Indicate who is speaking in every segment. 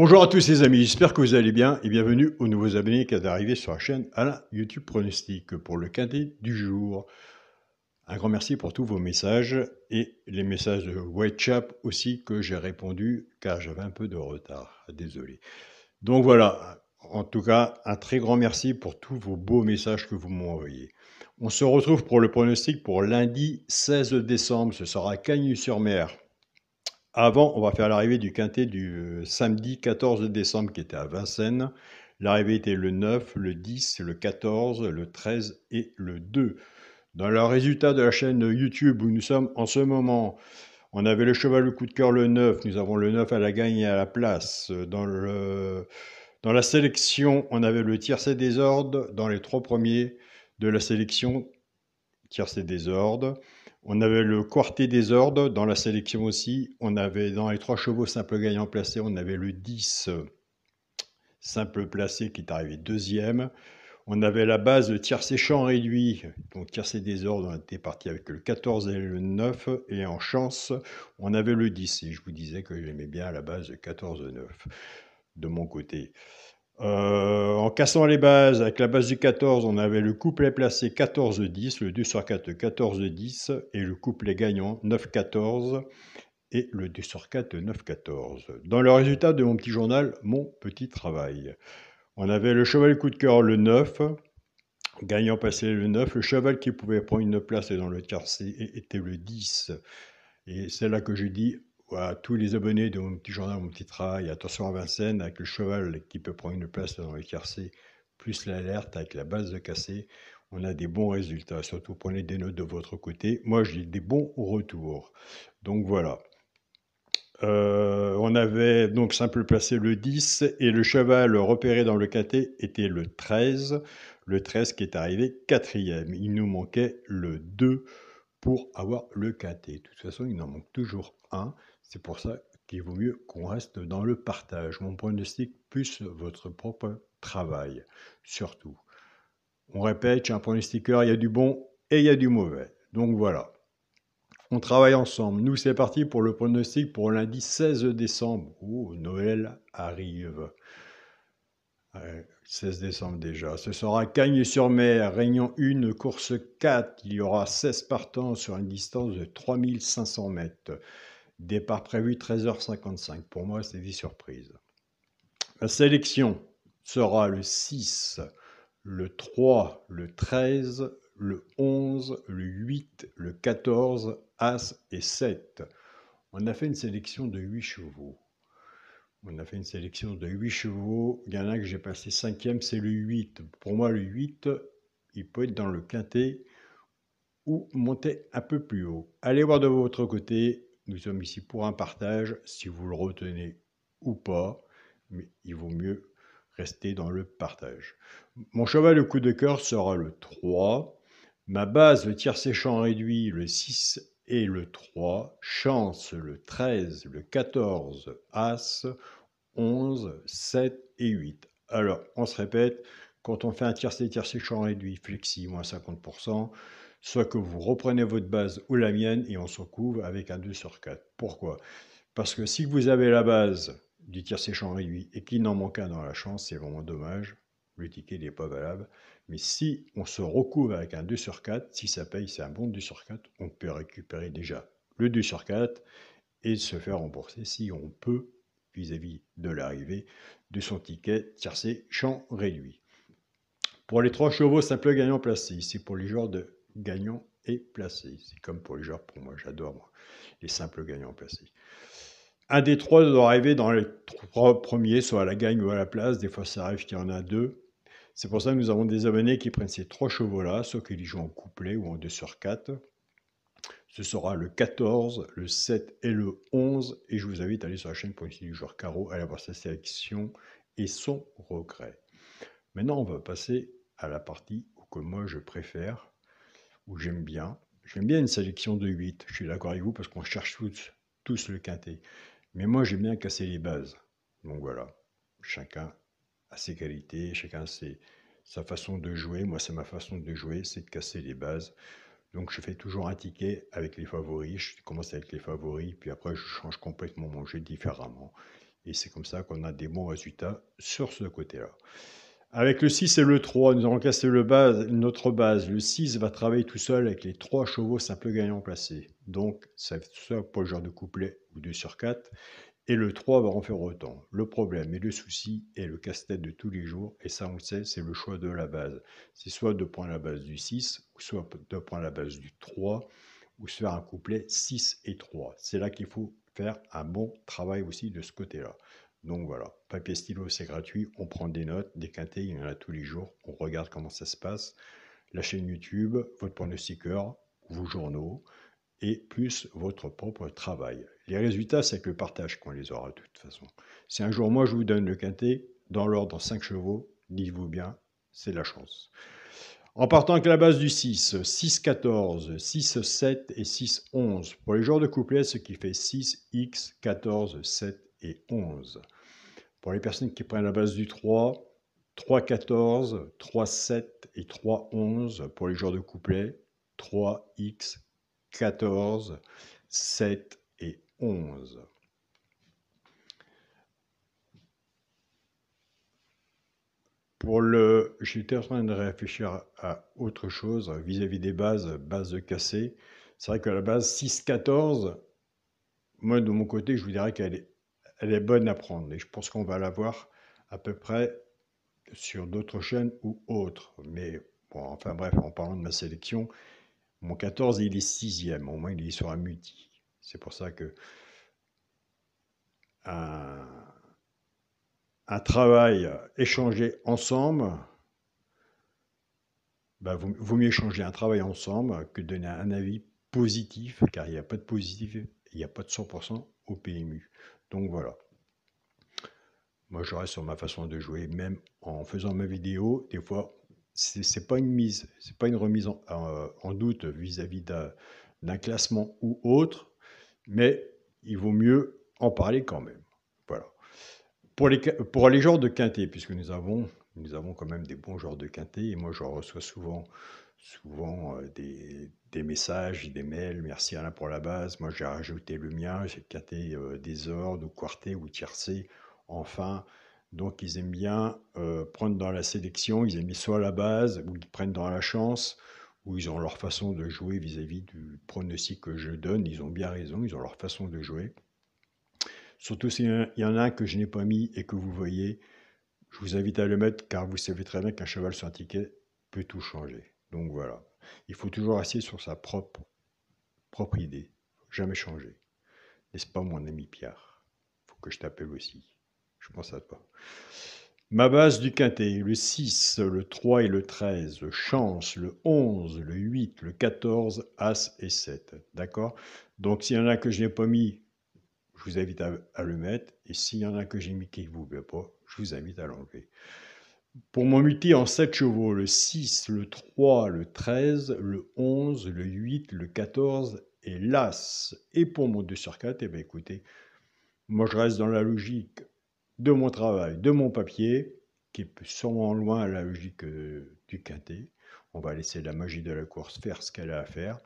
Speaker 1: Bonjour à tous les amis, j'espère que vous allez bien et bienvenue aux nouveaux abonnés qui viennent d'arriver sur la chaîne Alain YouTube Pronostic pour le quintet du jour. Un grand merci pour tous vos messages et les messages de WhatsApp aussi que j'ai répondu car j'avais un peu de retard, désolé. Donc voilà, en tout cas un très grand merci pour tous vos beaux messages que vous m'envoyez. On se retrouve pour le pronostic pour lundi 16 décembre, ce sera Cagnes-sur-Mer. Avant, on va faire l'arrivée du quintet du samedi 14 décembre qui était à Vincennes. L'arrivée était le 9, le 10, le 14, le 13 et le 2. Dans le résultat de la chaîne YouTube où nous sommes en ce moment, on avait le cheval le coup de cœur le 9, nous avons le 9 à la gagne et à la place. Dans la sélection, on avait le tiercé des ordres dans les trois premiers de la sélection tiercé des ordres. On avait le quartet des ordres dans la sélection aussi. On avait dans les trois chevaux simple gagnant placé, on avait le 10 simple placé qui est arrivé deuxième. On avait la base de tiercé champ réduit, donc tiercé des ordres, on était parti avec le 14 et le 9. Et en chance, on avait le 10. Et je vous disais que j'aimais bien la base de 14-9 de mon côté. En cassant les bases, avec la base du 14, on avait le couplet placé 14-10, le 2 sur 4 14-10, et le couplet gagnant 9-14, et le 2 sur 4 9-14. Dans le résultat de mon petit journal, mon petit travail, on avait le cheval coup de cœur le 9, gagnant passé le 9, le cheval qui pouvait prendre une place dans le tiercé était le 10, et c'est là que j'ai dit à tous les abonnés de mon petit journal, mon petit travail, attention à Vincennes, avec le cheval qui peut prendre une place dans le tiercé, plus l'alerte avec la base de cassé, on a des bons résultats. Surtout prenez des notes de votre côté. Moi, j'ai des bons retours. Donc voilà. On avait donc simple placé le 10 et le cheval repéré dans le quintet était le 13. Le 13 qui est arrivé quatrième. Il nous manquait le 2 pour avoir le quintet. De toute façon, il en manque toujours un. C'est pour ça qu'il vaut mieux qu'on reste dans le partage. Mon pronostic plus votre propre travail, surtout. On répète, chez un pronostiqueur, il y a du bon et il y a du mauvais. Donc voilà. On travaille ensemble. Nous, c'est parti pour le pronostic pour lundi 16 décembre. Oh, Noël arrive. 16 décembre déjà. Ce sera Cagnes-sur-Mer, Réunion 1, course 4. Il y aura 16 partants sur une distance de 3500 mètres. Départ prévu 13h55. Pour moi, c'est des surprises. La sélection sera le 6, le 3, le 13, le 11, le 8, le 14, As et 7. On a fait une sélection de 8 chevaux. Il y en a un que j'ai passé 5e, c'est le 8. Pour moi, le 8, il peut être dans le quintet ou monter un peu plus haut. Allez voir de votre côté. Nous sommes ici pour un partage, si vous le retenez ou pas. Mais il vaut mieux rester dans le partage. Mon cheval, le coup de cœur, sera le 3. Ma base, le tiercé champ réduit, le 6 et le 3. Chance, le 13, le 14, As, 11, 7 et 8. Alors, on se répète, quand on fait un tiercé champ réduit, flexi, moins 50%, soit que vous reprenez votre base ou la mienne et on se recouvre avec un 2 sur 4. Pourquoi? Parce que si vous avez la base du tiercé champ réduit et qu'il n'en manque un dans la chance, c'est vraiment dommage. Le ticket n'est pas valable. Mais si on se recouvre avec un 2 sur 4, si ça paye, c'est un bon 2 sur 4, on peut récupérer déjà le 2 sur 4 et se faire rembourser si on peut vis-à-vis de l'arrivée de son ticket tiercé champ réduit. Pour les 3 chevaux simple gagnant placé, c'est pour les joueurs de gagnant et placé. C'est comme pour les joueurs, pour moi, j'adore les simples gagnants placés. Un des 3 doit arriver dans les 3 premiers, soit à la gagne ou à la place. Des fois, ça arrive qu'il y en a 2. C'est pour ça que nous avons des abonnés qui prennent ces 3 chevaux-là, soit qu'ils jouent en couplet ou en 2 sur 4. Ce sera le 14, le 7 et le 11. Et je vous invite à aller sur la chaîne pour essayer du joueur carreau, aller voir sa sélection et son regret. Maintenant, on va passer à la partie que moi je préfère, où j'aime bien. J'aime bien une sélection de 8. Je suis d'accord avec vous parce qu'on cherche tous le quintet. Mais moi, j'aime bien casser les bases. Donc voilà, chacun a ses qualités, chacun a sa façon de jouer. Moi, c'est ma façon de jouer, c'est de casser les bases. Donc je fais toujours un ticket avec les favoris. Je commence avec les favoris, puis après je change complètement mon jeu différemment. Et c'est comme ça qu'on a des bons résultats sur ce côté-là. Avec le 6 et le 3, nous allons casser notre base. Le 6 va travailler tout seul avec les 3 chevaux simples gagnants placés. Donc, ça soit pour le genre de couplet ou 2 sur 4. Et le 3 va en faire autant. Le problème et le souci est le casse-tête de tous les jours. Et ça, on le sait, c'est le choix de la base. C'est soit de prendre la base du 6, ou soit de prendre la base du 3, ou se faire un couplet 6 et 3. C'est là qu'il faut faire un bon travail aussi de ce côté-là. Donc voilà, papier stylo, c'est gratuit, on prend des notes, des quintés, il y en a tous les jours, on regarde comment ça se passe. La chaîne YouTube, votre pronostiqueur, vos journaux, et plus votre propre travail. Les résultats, c'est que le partage qu'on les aura de toute façon. Si un jour, moi, je vous donne le quintet, dans l'ordre, dans 5 chevaux, dites-vous bien, c'est de la chance. En partant avec la base du 6, 6, 14, 6, 7 et 6, 11. Pour les joueurs de couplet, ce qui fait 6, X, 14, 7 et 11. Pour les personnes qui prennent la base du 3, 3, 14, 3, 7 et 3, 11. Pour les joueurs de couplet, 3, X, 14, 7 et 11. J'étais en train de réfléchir à autre chose vis-à-vis des bases de cassé. C'est vrai que la base 6-14, moi de mon côté, je vous dirais qu'elle est bonne à prendre. Et je pense qu'on va l'avoir à peu près sur d'autres chaînes ou autres. Mais bon, enfin bref, en parlant de ma sélection, mon 14, il est 6e. Au moins, il est sur un multi. C'est pour ça que un travail échangé ensemble, bah, vaut mieux échanger un travail ensemble que donner un avis positif, car il n'y a pas de positif, il n'y a pas de 100% au PMU. Donc voilà. Moi, je reste sur ma façon de jouer, même en faisant ma vidéo. Des fois, c'est pas une remise en doute vis-à-vis d'un classement ou autre, mais il vaut mieux en parler quand même. Voilà. Pour les joueurs de quintet, puisque nous avons quand même des bons joueurs de quintet, et moi je reçois souvent des messages, des mails, merci Alain pour la base, moi j'ai rajouté le mien, j'ai quinté des ordres, ou quarté ou tiercé, enfin, donc ils aiment bien prendre dans la sélection, ils aiment bien soit la base, ou ils prennent dans la chance, ou ils ont leur façon de jouer vis-à-vis du pronostic que je donne, ils ont bien raison, ils ont leur façon de jouer. Surtout s'il y en a un que je n'ai pas mis et que vous voyez, je vous invite à le mettre car vous savez très bien qu'un cheval sur un ticket peut tout changer. Donc voilà, il faut toujours rester sur sa propre idée, jamais changer. N'est-ce pas mon ami Pierre? Il faut que je t'appelle aussi, je pense à toi. Ma base du quintet, le 6, le 3 et le 13, chance, le 11, le 8, le 14, As et 7. D'accord? Donc s'il y en a que je n'ai pas mis, je vous invite à le mettre. Et s'il y en a que j'ai mis qui ne vous plaît pas, je vous invite à l'enlever. Pour mon multi en 7 chevaux, le 6, le 3, le 13, le 11, le 8, le 14 et l'As. Et pour mon 2 sur 4, eh bien, écoutez, moi je reste dans la logique de mon travail, de mon papier, qui est sûrement loin à la logique du quintet. On va laisser la magie de la course faire ce qu'elle a à faire.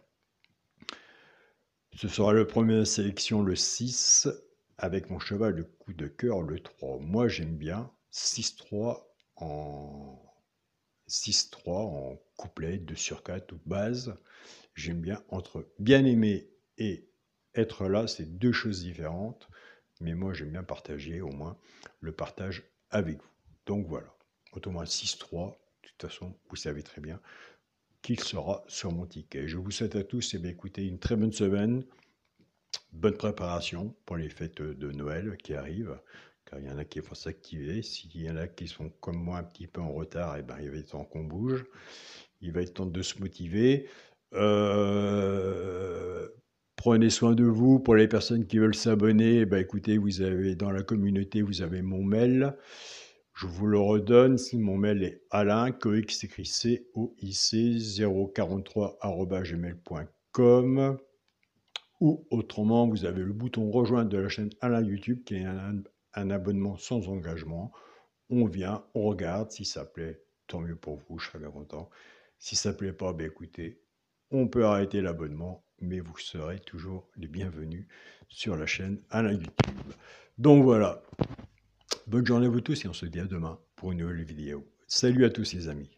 Speaker 1: Ce sera le premier sélection, le 6, avec mon cheval de coup de cœur, le 3. Moi, j'aime bien 6-3 en 6-3 en couplet, 2 sur 4 ou base. J'aime bien entre bien aimer et être là, c'est deux choses différentes. Mais moi, j'aime bien partager au moins le partage avec vous. Donc voilà, autrement 6-3, de toute façon, vous savez très bien qu'il sera sur mon ticket. Je vous souhaite à tous écoutez, une très bonne semaine, bonne préparation pour les fêtes de Noël qui arrivent, car il y en a qui vont s'activer. S'il y en a qui sont comme moi un petit peu en retard, et ben, il va être temps qu'on bouge. Il va être temps de se motiver. Prenez soin de vous. Pour les personnes qui veulent s'abonner, écoutez, vous avez dans la communauté, vous avez mon mail. Je vous le redonne, mon mail est Alain, Coic, s'écrit COIC 043@gmail.com, ou autrement, vous avez le bouton rejoindre de la chaîne Alain YouTube qui est un abonnement sans engagement. On vient, on regarde, si ça plaît, tant mieux pour vous, je serai bien content. Si ça ne plaît pas, écoutez, on peut arrêter l'abonnement, mais vous serez toujours les bienvenus sur la chaîne Alain YouTube. Donc voilà, Bonne journée à vous tous et on se dit à demain pour une nouvelle vidéo. Salut à tous les amis.